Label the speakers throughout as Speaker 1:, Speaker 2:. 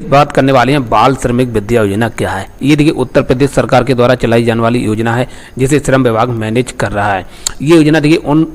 Speaker 1: बात करने वाले हैं बाल श्रमिक विद्या योजना क्या है। ये देखिए उत्तर प्रदेश सरकार के द्वारा चलाई जाने वाली योजना है जिसे श्रम विभाग मैनेज कर रहा है। ये योजना देखिए उन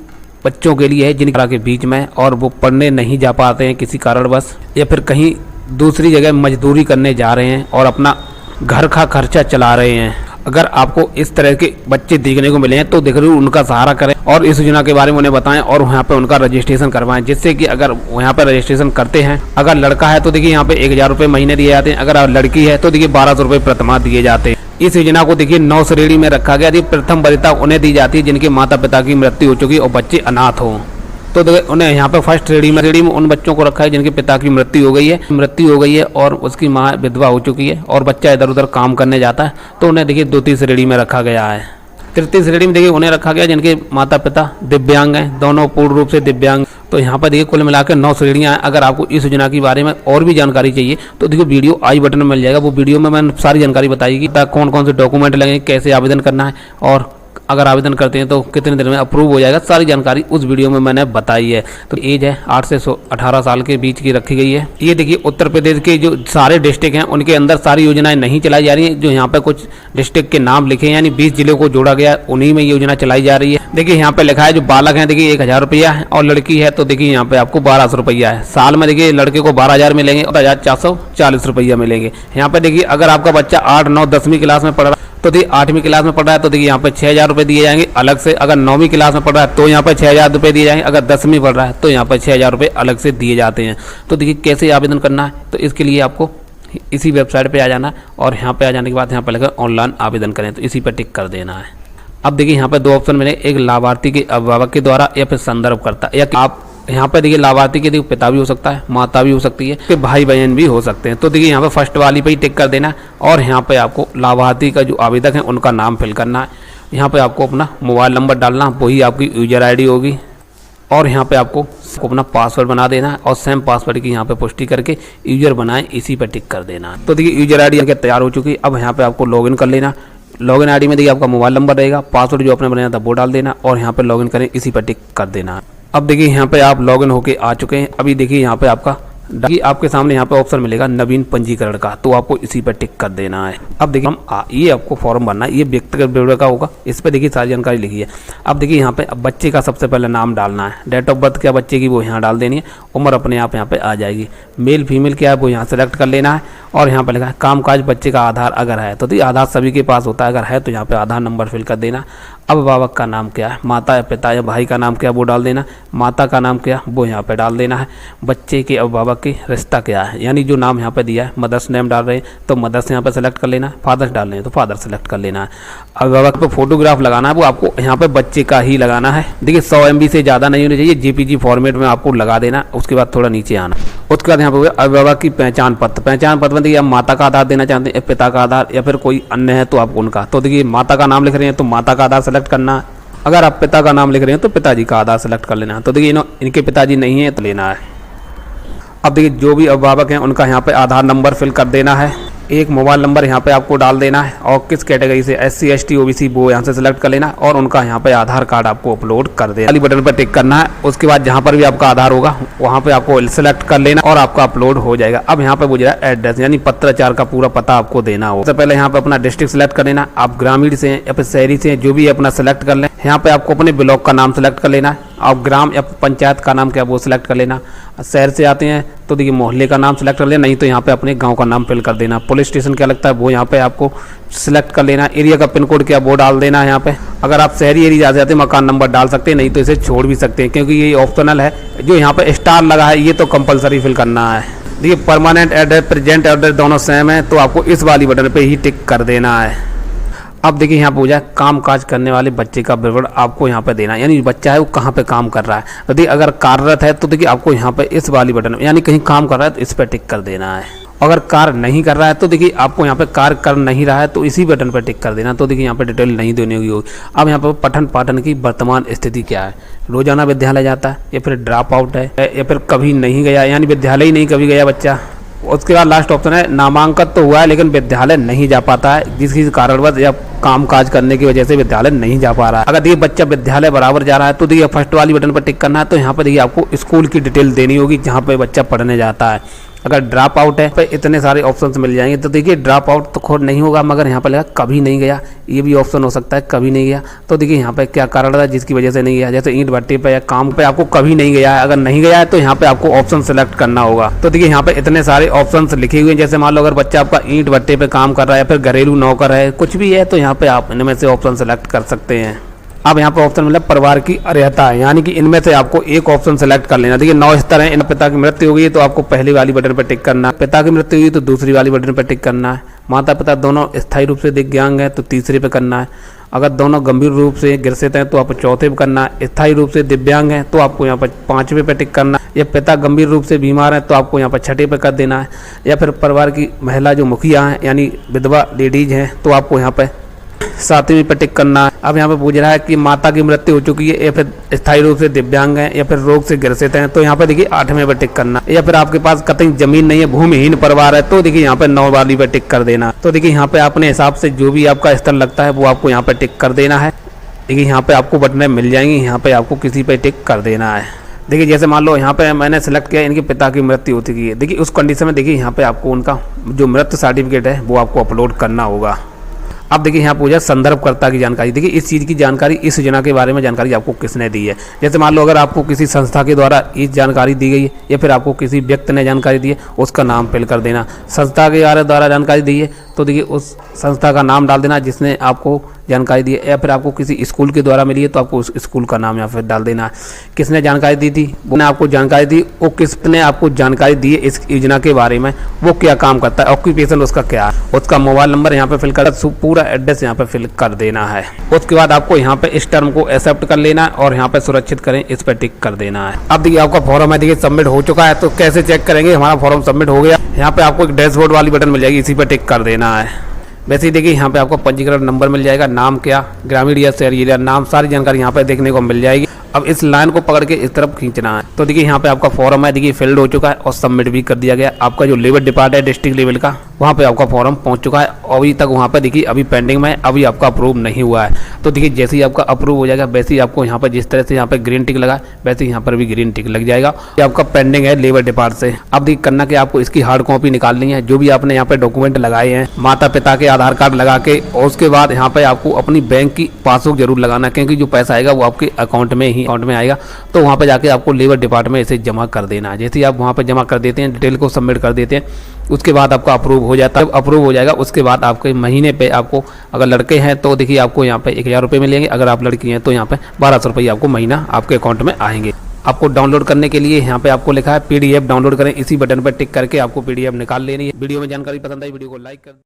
Speaker 1: बच्चों के लिए है जिनके के बीच में और वो पढ़ने नहीं जा पाते हैं किसी कारणवश या फिर कहीं दूसरी जगह मजदूरी करने जा रहे हैं और अपना घर का खर्चा चला रहे हैं। अगर आपको इस तरह के बच्चे देखने को मिले हैं तो जरूर उनका सहारा करें और इस योजना के बारे में उन्हें बताएं और वहाँ पे उनका रजिस्ट्रेशन करवाएं, जिससे कि अगर यहाँ पे रजिस्ट्रेशन करते हैं, अगर लड़का है तो देखिए यहाँ पे 1000 रुपये महीने दिए जाते हैं, अगर लड़की है तो देखिए 1200 रुपये प्रतिमाह दिए जाते हैं। इस योजना को देखिए 9 श्रेणी में रखा गया। प्रथम वरीयता उन्हें दी जाती है जिनके माता पिता की मृत्यु हो चुकी और बच्चे अनाथ हों, तो उन्हें यहाँ पे फर्स्ट श्रेणी में उन बच्चों को रखा है जिनके पिता की मृत्यु हो गई है और उसकी माँ विधवा हो चुकी है और बच्चा इधर उधर काम करने जाता है, तो उन्हें देखिए द्वितीय श्रेणी में रखा गया है। तृतीय श्रेणी में देखिए उन्हें रखा गया जिनके माता पिता दिव्यांग हैं, दोनों पूर्ण रूप से दिव्यांग। तो यहाँ पर देखिए कुल मिलाकर 9 श्रेणियाँ हैं। अगर आपको इस योजना के बारे में और भी जानकारी चाहिए तो देखिए वीडियो आई बटन में मिल जाएगा, वो वीडियो में मैंने सारी जानकारी बताई कि कौन कौन से डॉक्यूमेंट लगेंगे, कैसे आवेदन करना है और अगर आवेदन करते हैं तो कितने दिन में अप्रूव हो जाएगा, सारी जानकारी उस वीडियो में मैंने बताई है। तो एज है 8 से 18 साल के बीच की रखी गई है। ये देखिए उत्तर प्रदेश के जो सारे डिस्ट्रिक्ट हैं उनके अंदर सारी योजनाएं नहीं चलाई जा रही हैं। जो यहाँ पे कुछ डिस्ट्रिक्ट के नाम लिखे हैं यानी 20 जिलों को जोड़ा गया, उन्हीं में योजना चलाई जा रही है। देखिए यहाँ पे लिखा है जो बालक है देखिए 1000 रुपया है और लड़की है तो देखिए यहाँ पे आपको 1200 रुपया है। साल में देखिए लड़के को 12,000 मिलेंगे और 1440 रुपया मिलेंगे। यहाँ पे देखिए अगर आपका बच्चा 8, 9, 10वीं क्लास में पढ़ रहा है तो देखिए 8वीं क्लास में पढ़ रहा है तो देखिए यहाँ पे 6000 रुपये दिए जाएंगे अलग से। अगर 9वीं क्लास में पढ़ रहा है तो यहाँ पे 6000 रुपये दिए जाएंगे। अगर 10वीं पढ़ रहा है तो यहाँ पे 6000 रुपये अलग से दिए जाते हैं। तो देखिए कैसे आवेदन करना है, तो इसके लिए आपको इसी वेबसाइट पे आ जाना और यहाँ पे आ जाने के बाद यहाँ पे लिखा ऑनलाइन आवेदन करें, तो इसी पर टिक कर देना है। अब देखिए यहाँ पे 2 ऑप्शन मिले, एक लाभार्थी के अभिभावक के द्वारा या फिर संदर्भकर्ता, या आप यहाँ पे देखिए लाभार्थी के देखिए पिता भी हो सकता है, माता भी हो सकती है, फिर भाई बहन भी हो सकते हैं। तो देखिए यहाँ पे फर्स्ट वाली पे ही टिक कर देना है और यहाँ पे आपको लाभार्थी का जो आवेदक है उनका नाम फिल करना है। यहाँ पे आपको अपना मोबाइल नंबर डालना, वही आपकी यूजर आईडी होगी और यहाँ पे आपको अपना पासवर्ड बना देना है और सेम पासवर्ड की यहाँ पे पुष्टि करके यूजर बनाए, इसी पर टिक कर देना है। तो देखिए यूजर आईडी तैयार हो चुकी है। अब यहाँ पे आपको लॉगिन कर लेना। लॉगिन आईडी में देखिए आपका मोबाइल नंबर रहेगा, पासवर्ड जो आपने बनाया था वो डाल देना और यहाँ पे लॉगिन करें, इसी पर टिक कर देना है। अब देखिए यहाँ पे आप लॉगिन होके आ चुके हैं। अभी देखिए यहाँ पे आपके सामने यहाँ पे ऑप्शन मिलेगा नवीन पंजीकरण का, तो आपको इसी पर टिक कर देना है। अब देखिए ये आपको फॉर्म भरना है, ये व्यक्तिगत ब्यौरे का होगा, इस पर देखिए सारी जानकारी लिखी है। अब देखिए यहाँ पे बच्चे का सबसे पहले नाम डालना है, डेट ऑफ बर्थ क्या बच्चे की वो यहाँ डाल देनी है, उम्र अपने आप यहाँ पे आ जाएगी, मेल फीमेल क्या है वो यहाँ सेलेक्ट कर लेना है और यहाँ पे लिखा है कामकाज बच्चे का आधार अगर है तो देखिए आधार सभी के पास होता है, अगर है तो यहाँ पे आधार नंबर फिल कर देना। अभिभावक का नाम क्या है, माता या पिता या भाई का नाम क्या वो डाल देना, माता का नाम क्या वो यहाँ पे डाल देना है। बच्चे के अभिभावक की रिश्ता क्या है, यानी जो नाम यहाँ पे दिया है मदर्स नेम डाल रहे हैं तो मदर्स यहाँ पे सेलेक्ट कर लेना है, फादर्स डाल रहे हैं तो फादर सेलेक्ट कर लेना है। अभिभावक पे फोटोग्राफ लगाना है, वो आपको यहाँ पे बच्चे का ही लगाना है। देखिए 100 MB से ज़्यादा नहीं होनी चाहिए, JPG फॉर्मेट में आपको लगा देना। उसके बाद थोड़ा नीचे आना, उसके बाद यहाँ पे अभिभावक की पहचान पत्र में देखिए आप माता का आधार देना चाहते हैं, पिता का आधार या फिर कोई अन्य है तो आप उनका। तो देखिए माता का नाम लिख रहे हैं तो माता का आधार सेलेक्ट करना है, अगर आप पिता का नाम लिख रहे हैं तो पिताजी का आधार सेलेक्ट कर लेना है। तो देखिए इनके पिताजी नहीं है तो लेना है। अब देखिए जो भी अभिभावक हैं उनका यहाँ पे आधार नंबर फिल कर देना है, एक मोबाइल नंबर यहाँ पे आपको डाल देना है और किस कैटेगरी से SC ST OBC वो यहाँ से सिलेक्ट कर लेना और उनका यहाँ पे आधार कार्ड आपको अपलोड कर देना। वाली बटन पर टिक करना है, उसके बाद जहाँ पर भी आपका आधार होगा वहाँ पे आपको सिलेक्ट कर लेना और आपका अपलोड हो जाएगा। अब यहाँ पे वो जरा एड्रेस यानी पत्राचार का पूरा पता आपको देना हो। सबसे पहले यहाँ पे अपना डिस्ट्रिक्ट सेलेक्ट कर लेना, आप ग्रामीण से या फिर शहरी से जो भी अपना सेलेक्ट कर लें। यहाँ पे आपको अपने ब्लॉक का नाम सेलेक्ट कर लेना है, आप ग्राम या पंचायत का नाम क्या वो सिलेक्ट कर लेना। शहर से आते हैं तो देखिए मोहल्ले का नाम सेलेक्ट कर लेना, नहीं तो यहाँ पे अपने गांव का नाम फिल कर देना। पुलिस स्टेशन क्या लगता है वो यहाँ पे आपको सिलेक्ट कर लेना। एरिया का पिन कोड क्या वो डाल देना है यहाँ पे। अगर आप शहरी एरिया जाते हैं मकान नंबर डाल सकते हैं, नहीं तो इसे छोड़ भी सकते हैं क्योंकि ये ऑप्शनल है। जो यहाँ पे स्टार लगा है ये तो कंपलसरी फिल करना है। देखिए परमानेंट एड्रेस प्रेजेंट एड्रेस दोनों सेम है तो आपको इस वाली बटन पर ही टिक कर देना है। अब देखिए यहाँ पे हो जाए काम काज करने वाले बच्चे का विवरण आपको यहाँ पे देना है, यानी बच्चा है वो कहाँ पे काम कर रहा है। तो देखिए अगर कार्यरत है तो देखिए आपको यहाँ पे इस वाली बटन यानी कहीं काम कर रहा है तो इस पर टिक कर देना है। अगर कार्य नहीं कर रहा है तो देखिए आपको यहाँ पे कार्य कर नहीं रहा है तो इसी बटन पर टिक कर देना। तो देखिए यहाँ पे डिटेल नहीं देनी होगी। अब यहाँ पे पठन पाठन की वर्तमान स्थिति क्या है, रोजाना विद्यालय जाता है या फिर ड्रॉप आउट है या फिर कभी नहीं गया यानी विद्यालय ही नहीं कभी गया बच्चा। उसके बाद लास्ट ऑप्शन है नामांकन तो हुआ है लेकिन विद्यालय नहीं जा पाता है, जिसकी कारणवश या काम काज करने की वजह से विद्यालय नहीं जा पा रहा है। अगर देखिए बच्चा विद्यालय बराबर जा रहा है तो देखिए फर्स्ट वाली बटन पर टिक करना है। तो यहाँ पर देखिए आपको स्कूल की डिटेल देनी होगी जहाँ पे बच्चा पढ़ने जाता है। अगर ड्रॉप आउट है तो इतने सारे ऑप्शंस मिल जाएंगे। तो देखिए ड्रॉप आउट तो खुद नहीं होगा, मगर यहाँ पर लगा कभी नहीं गया, ये भी ऑप्शन हो सकता है कभी नहीं गया। तो देखिए यहाँ पे क्या कारण था जिसकी वजह से नहीं गया, जैसे ईंट भट्टे पे या काम पे आपको कभी नहीं गया है। अगर नहीं गया है तो यहाँ पे आपको ऑप्शन सेलेक्ट करना होगा। तो देखिए यहाँ पे इतने सारे ऑप्शन लिखे हुए हैं, जैसे मान लो अगर बच्चा आपका ईंट भट्टे पे काम कर रहा है या फिर घरेलू नौकर है, कुछ भी है, तो यहाँ पे आप इनमें से ऑप्शन सेलेक्ट कर सकते हैं। अब यहाँ पे ऑप्शन मतलब परिवार की अर्हता है, यानी कि इनमें से आपको एक ऑप्शन सेलेक्ट कर लेना। देखिए 9 स्तर हैं। इन पिता की मृत्यु होगी तो आपको पहली वाली बटन पर टिक करना है, पिता की मृत्यु हुई तो दूसरी वाली बटन पर टिक करना है, माता पिता दोनों स्थायी रूप से दिव्यांग हैं तो तीसरे पे करना है, अगर दोनों गंभीर रूप से ग्रसित हैं तो आपको चौथे पे करना है, स्थायी रूप से दिव्यांग हैं तो आपको यहाँ पर 5वें पे टिक करना है, या पिता गंभीर रूप से बीमार हैं तो आपको यहाँ पर 6ठे पे कर देना है, या फिर परिवार की महिला जो मुखिया हैं यानी विधवा लेडीज हैं तो आपको यहाँ पर 7वीं पे टिक करना है। अब यहाँ पे पूछ रहा है कि माता की मृत्यु हो चुकी है या फिर स्थायी रूप से दिव्यांग हैं या फिर रोग से ग्रसित हैं, तो यहाँ पे देखिए 8वें पे टिक करना है, या फिर आपके पास कतई जमीन नहीं है, भूमिहीन परिवार है, तो देखिए यहाँ पे 9 वाली पे टिक कर देना। तो देखिए यहाँ पे अपने हिसाब से जो भी आपका स्तर लगता है वो आपको यहाँ पे टिक कर देना है। देखिए यहाँ पे आपको बटनें मिल जाएंगी, यहाँ पे आपको किसी पे टिक कर देना है। देखिए जैसे मान लो यहाँ पे मैंने सेलेक्ट किया इनके पिता की मृत्यु हो चुकी है, देखिए उस कंडीशन में देखिए यहाँ पे आपको उनका जो मृत्यु सर्टिफिकेट है वो आपको अपलोड करना होगा। अब देखिए यहाँ पूछा संदर्भकर्ता की जानकारी। देखिए इस चीज़ की जानकारी, इस योजना के बारे में जानकारी आपको किसने दी है। जैसे मान लो अगर आपको किसी संस्था के द्वारा इस जानकारी दी गई है या फिर आपको किसी व्यक्ति ने जानकारी दी है, उसका नाम फिल कर देना। संस्था के द्वारा जानकारी दी है तो देखिए उस संस्था का नाम डाल देना जिसने आपको जानकारी दी है, या फिर आपको किसी स्कूल के द्वारा मिली है तो आपको उस स्कूल का नाम यहाँ फिर डाल देना है। किसने जानकारी दी थी, वो ने आपको जानकारी दी, वो किसने आपको जानकारी दी है इस योजना के बारे में, वो क्या काम करता है, ऑक्यूपेशन उसका क्या है, उसका मोबाइल नंबर यहाँ पे फिल कर, पूरा एड्रेस यहाँ पे फिल कर देना है। उसके बाद आपको यहाँ पे इस टर्म को एक्सेप्ट कर लेना है और यहाँ पे सुरक्षित करें इस पर टिक कर देना है। अब देखिए आपका फॉर्म है, देखिए सबमिट हो चुका है। तो कैसे चेक करेंगे हमारा फॉर्म सबमिट हो गया, यहाँ पे आपको एक डैशबोर्ड वाली बटन मिल जाएगी, इसी पर टिक कर देना है। वैसे ही देखिए यहाँ पे आपको पंजीकरण नंबर मिल जाएगा, नाम क्या, ग्रामीण या शहरी एरिया नाम, सारी जानकारी यहाँ पे देखने को मिल जाएगी। अब इस लाइन को पकड़ के इस तरफ खींचना है। तो देखिए यहाँ पे आपका फॉर्म है, देखिए फिल्ड हो चुका है और सबमिट भी कर दिया गया। आपका जो लेबर डिपार्ट है डिस्ट्रिक्ट लेवल का, वहाँ पे आपका फॉर्म पहुँच चुका है। अभी तक वहाँ पे देखिए अभी पेंडिंग में है, अभी आपका अप्रूव नहीं हुआ है। तो देखिए जैसे ही आपका अप्रूव हो जाएगा वैसे ही आपको यहाँ पर जिस तरह से यहाँ पे ग्रीन टिक लगा वैसे ही यहाँ पर भी ग्रीन टिक लग जाएगा। ये आपका पेंडिंग है लेबर डिपार्ट से। अब देखिए करना कि आपको इसकी हार्ड कॉपी निकालनी है, जो भी आपने यहाँ पे डॉक्यूमेंट लगाए हैं, माता पिता के आधार कार्ड लगा के, और उसके बाद यहाँ पे आपको अपनी बैंक की पासबुक जरूर लगाना, क्योंकि जो पैसा आएगा वो आपके अकाउंट में आएगा। तो वहाँ पे जाके आपको लेबर डिपार्टमेंट में इसे जमा कर देना है। जैसे ही आप वहाँ पे जमा कर देते हैं, डिटेल को सबमिट कर देते हैं, उसके बाद आपका अप्रूव हो जाता है। जब अप्रूव हो जाएगा उसके बाद आपके महीने पे आपको, अगर लड़के हैं तो देखिए आपको यहाँ पे 1000 रुपये मिलेंगे, अगर आप लड़की हैं तो यहाँ पे 1200 रुपये आपको महीना आपके अकाउंट में आएंगे। आपको डाउनलोड करने के लिए यहाँ पे आपको लिखा है PDF डाउनलोड करें, इसी बटन पर टिक करके आपको PDF निकाल लेनी है। वीडियो में जानकारी पसंद आई, वीडियो को लाइक कर